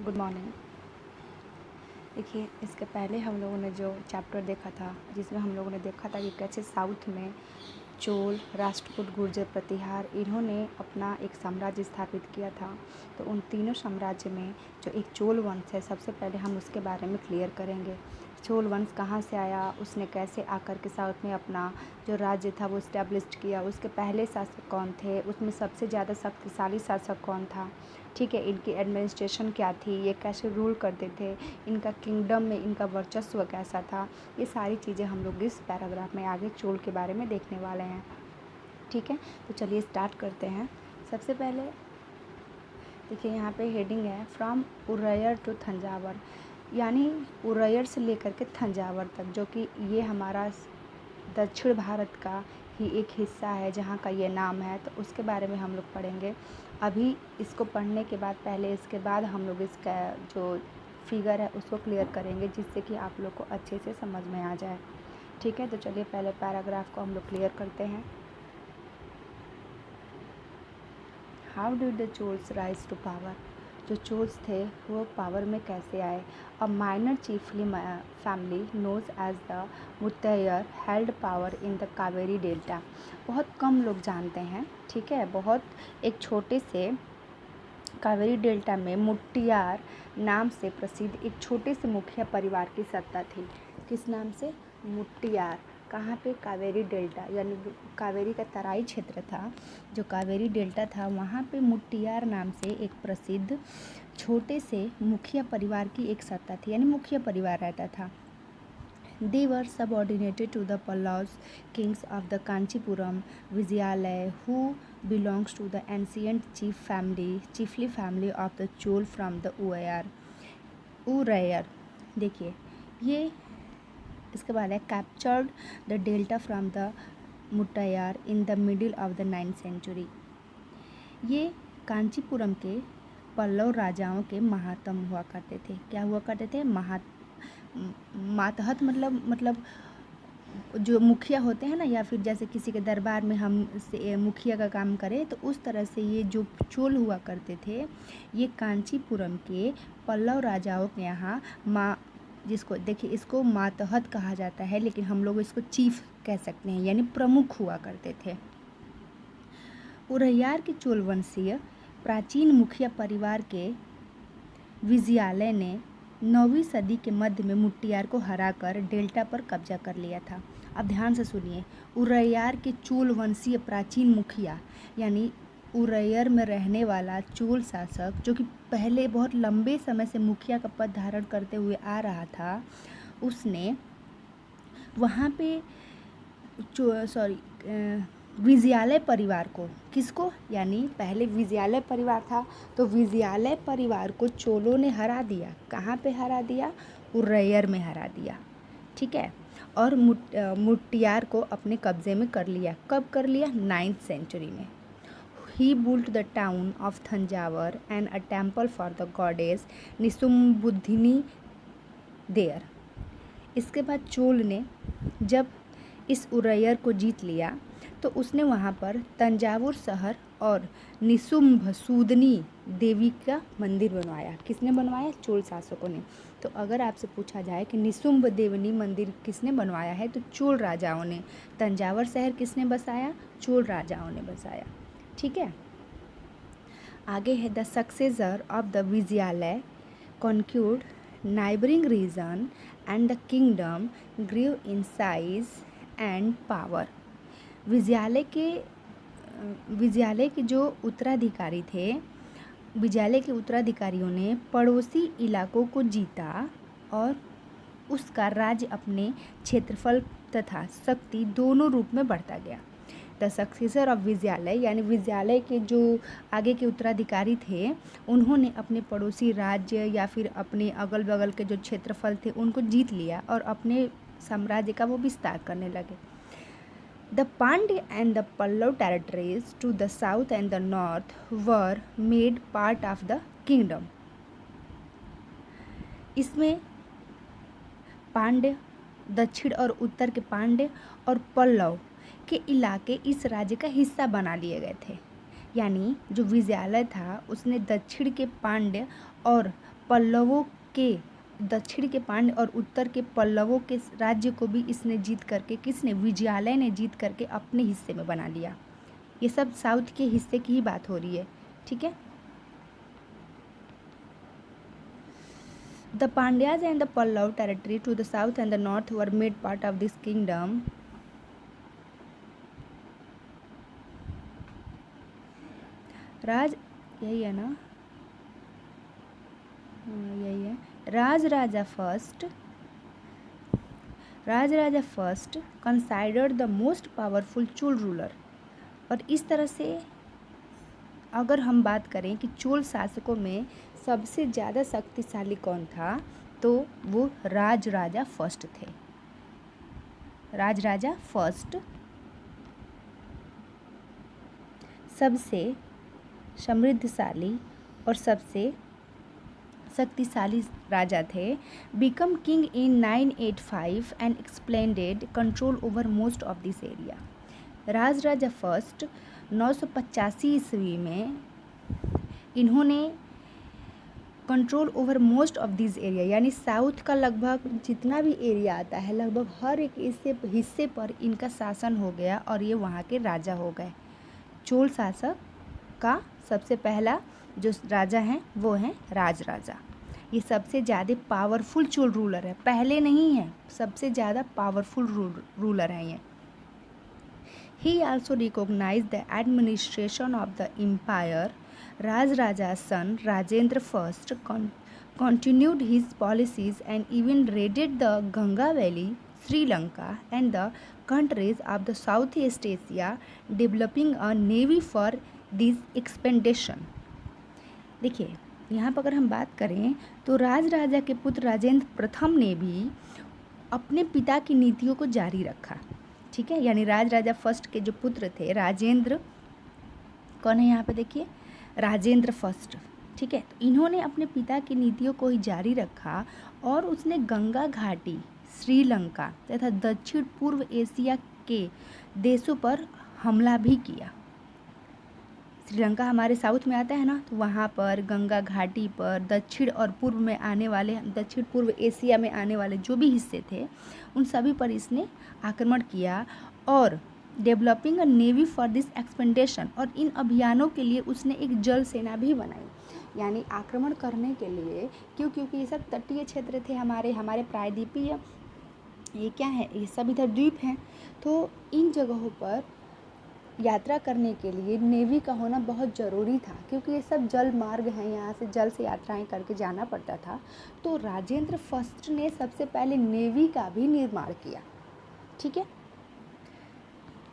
Good morning. देखिए, इसके पहले हम लोगों ने जो चैप्टर देखा था, जिसमें हम लोगों ने देखा था कि कैसे साउथ में चोल, राष्ट्रकूट, गुर्जर, प्रतिहार इन्होंने अपना एक साम्राज्य स्थापित किया था। तो उन तीनों साम्राज्य में जो एक चोल वंश है, सबसे पहले हम उसके बारे में क्लियर करेंगे। चोल वंश कहाँ से आया, उसने कैसे आकर के साउथ में अपना जो राज्य था वो इस्टेब्लिश किया, उसके पहले शासक कौन थे, उसमें सबसे ज़्यादा शक्तिशाली शासक कौन था, ठीक है, इनकी एडमिनिस्ट्रेशन क्या थी, ये कैसे रूल करते थे, इनका किंगडम में इनका वर्चस्व कैसा था। ये सारी चीज़ें हम लोग इस पैराग्राफ में आगे चोल के बारे में देखने वाले हैं। ठीक है, तो चलिए स्टार्ट करते हैं। सबसे पहले देखिए, यहाँ पे हेडिंग है फ्रॉम उरैयर टू थंजावर, यानी उरैयर से लेकर के थंजावर तक, जो कि ये हमारा दक्षिण भारत का ही एक हिस्सा है जहाँ का ये नाम है। तो उसके बारे में हम लोग पढ़ेंगे। अभी इसको पढ़ने के बाद पहले इसके बाद हम लोग इसका जो फिगर है उसको क्लियर करेंगे, जिससे कि आप लोग को अच्छे से समझ में आ जाए। ठीक है, तो चलिए पहले पैराग्राफ को हम लोग क्लियर करते हैं। How did the Cholas rise to power, जो चोल्स थे वो पावर में कैसे आए। A minor chiefly family knows as the Muttaraiyar held power in the Kaveri delta, बहुत कम लोग जानते हैं, ठीक है। बहुत एक छोटे से कावेरी डेल्टा में मुट्टियार नाम से प्रसिद्ध एक छोटे से मुखिया परिवार की सत्ता थी। किस नाम से? मुट्टियार। कहाँ पे? कावेरी डेल्टा, यानी कावेरी का तराई क्षेत्र था, जो कावेरी डेल्टा था वहाँ पे मुट्टियार नाम से एक प्रसिद्ध छोटे से मुखिया परिवार की एक सत्ता थी, यानी मुखिया परिवार रहता था। They were subordinated to the Pallavas kings of the Kanchipuram Vizayalaya, who belongs to the ancient chiefly family of the Chol from the Urayar। देखिए, ये इसके बाद है captured the delta from the Muttaraiyar in the middle of the 9th century। ये कांचीपुरम के पल्लव राजाओं के महात्म हुआ करते थे। क्या हुआ करते थे? मातहत मतलब जो मुखिया होते हैं ना, या फिर जैसे किसी के दरबार में हम से मुखिया का काम करें, तो उस तरह से ये जो चोल हुआ करते थे, ये कांचीपुरम के पल्लव राजाओं के यहाँ जिसको देखिए इसको मातहत कहा जाता है, लेकिन हम लोग इसको चीफ कह सकते हैं, यानी प्रमुख हुआ करते थे। उरैयार के चोल वंशीय प्राचीन मुखिया परिवार के विजयालय ने 9वीं सदी के मध्य में मुट्टियार को हराकर डेल्टा पर कब्जा कर लिया था। अब ध्यान से सुनिए, उरैयार के चोल वंशीय प्राचीन मुखिया, यानी उरैयर में रहने वाला चोल शासक, जो कि पहले बहुत लंबे समय से मुखिया का पद धारण करते हुए आ रहा था, उसने वहाँ पे विजयालय परिवार को, किसको? यानी पहले विजयालय परिवार था, तो विजयालय परिवार को चोलों ने हरा दिया। कहाँ पे हरा दिया? उरैयर में हरा दिया, ठीक है। और मुट्टियार को अपने कब्जे में कर लिया। कब कर लिया? 9th century में। He built the town of Thanjavur and a temple for the goddess निसुम्बुद्धिनी there। इसके बाद चोल ने जब इस उरैयर को जीत लिया, तो उसने वहाँ पर तंजावुर शहर और निसुम्भसूदनी देवी का मंदिर बनवाया। किसने बनवाया? चोल शासकों ने। तो अगर आपसे पूछा जाए कि निसुम्भ देवनी मंदिर किसने बनवाया है, तो चोल राजाओं ने। तंजावर शहर किसने बसाया? चोल राजाओं ने बसाया, ठीक है। आगे है the successor of the Vijayalaya conquered neighboring region and the kingdom grew in size and power। Vijayalaya के जो उत्तराधिकारी थे, विजयालय के उत्तराधिकारियों ने पड़ोसी इलाकों को जीता और उसका राज्य अपने क्षेत्रफल तथा शक्ति दोनों रूप में बढ़ता गया। द सक्सेसर ऑफ विजयालय, यानी विजयालय के जो आगे के उत्तराधिकारी थे, उन्होंने अपने पड़ोसी राज्य या फिर अपने अगल बगल के जो क्षेत्रफल थे उनको जीत लिया और अपने साम्राज्य का वो विस्तार करने लगे। The Pandya and the Pallava territories to the south and the north were made part of the kingdom. इसमें पांड्य, दक्षिण और उत्तर के पांड्य और पल्लव के इलाके इस राज्य का हिस्सा बना लिए गए थे। यानी जो विजयालय था उसने दक्षिण के पांड्य और पल्लवों के दक्षिण के पांड्य और उत्तर के पल्लवों के राज्य को भी इसने जीत करके, किसने, विजयालय ने जीत करके अपने हिस्से में बना लिया। ये सब साउथ के हिस्से की ही बात हो रही है, ठीक है। The Pandyas and the Pallava territory to the south and the north were made part of this kingdom. यही है ना, यही है। Rajaraja first considered the most powerful Chola ruler. और इस तरह से अगर हम बात करें कि चोल शासकों में सबसे ज़्यादा शक्तिशाली कौन था, तो वो राजराजा फर्स्ट थे। राजराजा फर्स्ट सबसे समृद्धशाली और सबसे शक्तिशाली राजा थे। Become king in 985 and expanded control over most of this area. Rajaraja first 985 ईस्वी में इन्होंने control over most of this area, यानी साउथ का लगभग जितना भी एरिया आता है, लगभग हर एक हिस्से पर इनका शासन हो गया और ये वहाँ के राजा हो गए। चोल शासक का सबसे पहला जो राजा हैं वो हैं राजराजा। ये सबसे ज़्यादा पावरफुल चोल रूलर है, पहले नहीं है, सबसे ज़्यादा पावरफुल रूलर हैं ये। He also recognized the administration of the empire. Rajaraja's son Rajendra I continued his policies and even raided the Ganga Valley, Sri Lanka and the countries of the Southeast Asia, developing a navy for this expedition. देखिए यहाँ पर अगर हम बात करें तो राजराजा के पुत्र राजेंद्र प्रथम ने भी अपने पिता की नीतियों को जारी रखा, ठीक है। यानी राजराजा फर्स्ट के जो पुत्र थे राजेंद्र, कौन है यहाँ पे देखिए, राजेंद्र फर्स्ट, ठीक है। तो इन्होंने अपने पिता की नीतियों को ही जारी रखा और उसने गंगा घाटी, श्रीलंका तथा दक्षिण पूर्व एशिया के देशों पर हमला भी किया। श्रीलंका हमारे साउथ में आता है ना, तो वहाँ पर गंगा घाटी पर दक्षिण और पूर्व में आने वाले, दक्षिण पूर्व एशिया में आने वाले जो भी हिस्से थे उन सभी पर इसने आक्रमण किया और developing a navy for this expansion, और इन अभियानों के लिए उसने एक जल सेना भी बनाई। यानी आक्रमण करने के लिए, क्योंकि ये सब तटीय क्षेत्र थे हमारे प्रायद्वीपीय, ये क्या है, ये सब इधर द्वीप हैं, तो इन जगहों पर यात्रा करने के लिए नेवी का होना बहुत ज़रूरी था, क्योंकि ये सब जल मार्ग हैं, यहाँ से जल से यात्राएं करके जाना पड़ता था। तो राजेंद्र फर्स्ट ने सबसे पहले नेवी का भी निर्माण किया, ठीक है।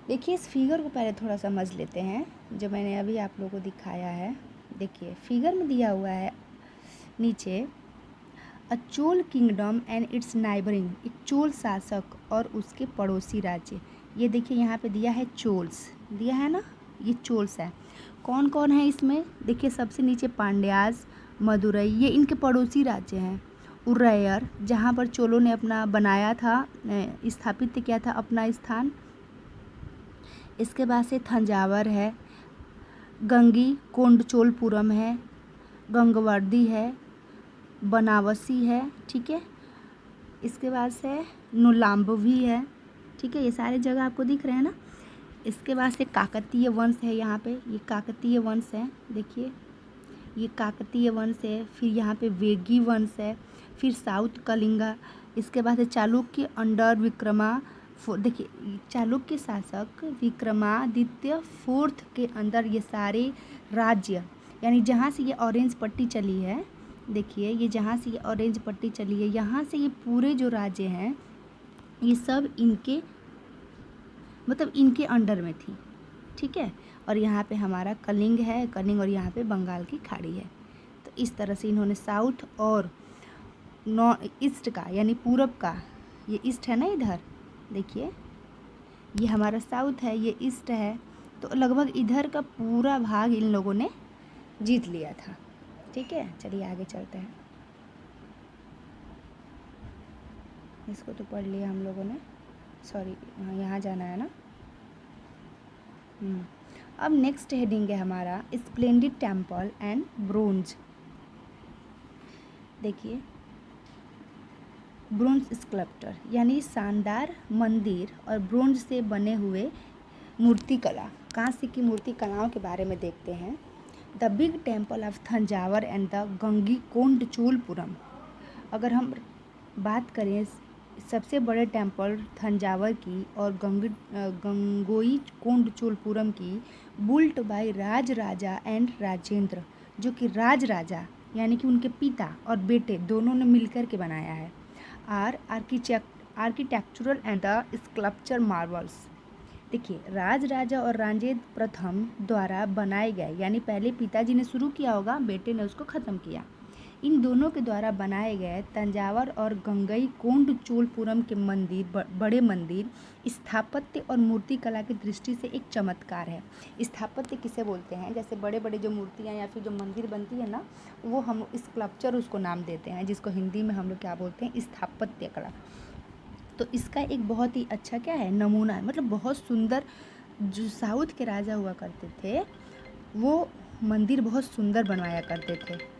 देखिए इस फिगर को पहले थोड़ा समझ लेते हैं जो मैंने अभी आप लोगों को दिखाया है। देखिए फिगर में दिया हुआ है नीचे, a Chola kingdom and its neighbouring, एक चोल शासक और उसके पड़ोसी राज्य। ये देखिए यहाँ पे दिया है चोल्स, दिया है ना, ये चोल्स है। कौन कौन है इसमें, देखिए सबसे नीचे पांड्याज, मदुरई, ये इनके पड़ोसी राज्य हैं। उरैयर, जहाँ पर चोलों ने अपना बनाया था, स्थापित किया था अपना स्थान। इसके बाद से थंजावर है, गंगी कोंडचोलपुरम है, गंगवर्दी है, बनावसी है, ठीक है। इसके बाद से नुलाम्बवी है, ठीक है। ये सारे जगह आपको दिख रहे हैं ना। इसके बाद से काकतीय वंश है, यहाँ पे ये काकतीय वंश है, देखिए ये काकतीय वंश है। फिर यहाँ पे वेगी वंश है, फिर साउथ कलिंगा। इसके बाद से चालुक्य अंडर विक्रमा, देखिए चालुक्य शासक विक्रमादित्य फोर्थ के अंदर ये सारे राज्य, यानी जहाँ से ये ऑरेंज पट्टी चली है, देखिए ये जहाँ से ये ऑरेंज पट्टी चली है, यहाँ से ये पूरे जो राज्य हैं ये सब इनके मतलब इनके अंडर में थी, ठीक है। और यहाँ पे हमारा कलिंग है, कलिंग, और यहाँ पे बंगाल की खाड़ी है। तो इस तरह से इन्होंने साउथ और ईस्ट का, यानी पूरब का, ये ईस्ट है ना इधर, देखिए ये हमारा साउथ है, ये ईस्ट है, तो लगभग इधर का पूरा भाग इन लोगों ने जीत लिया था, ठीक है। चलिए आगे चलते हैं। इसको तो पढ़ लिया हम लोगों ने, सॉरी यहाँ जाना है ना। अब नेक्स्ट हेडिंग है हमारा स्प्लेंडिड टेम्पल एंड ब्रोंज। देखिए, ब्रोंज स्कल्पटर यानी शानदार मंदिर और ब्रोंज से बने हुए मूर्तिकला, कांस्य की मूर्ति कलाओं के बारे में देखते हैं। The big temple of Thanjavur and the Gangaikondacholapuram. अगर हम बात करें सबसे बड़े टेम्पल थंजावर की और गंगईकोंडचोलपुरम की, built by Raja Raja and Rajendra, जो कि राज राजा यानी कि उनके पिता और बेटे दोनों ने मिलकर के बनाया है। Architectural and the sculpture Marvels. देखिए, राज राजा और राजेंद्र प्रथम द्वारा बनाए गए, यानी पहले पिताजी ने शुरू किया होगा, बेटे ने उसको ख़त्म किया। इन दोनों के द्वारा बनाए गए तंजावर और गंगईकोंडचोलपुरम के मंदिर, बड़े मंदिर स्थापत्य और मूर्तिकला की दृष्टि से एक चमत्कार है। स्थापत्य किसे बोलते हैं? जैसे बड़े बड़े जो मूर्तियाँ या फिर जो मंदिर बनती है ना, वो हम स्कल्पचर उसको नाम देते हैं, जिसको हिंदी में हम लोग क्या बोलते हैं? स्थापत्य कला। तो इसका एक बहुत ही अच्छा क्या है? नमूना है, मतलब बहुत सुंदर। जो साउथ के राजा हुआ करते थे वो मंदिर बहुत सुंदर बनवाया करते थे।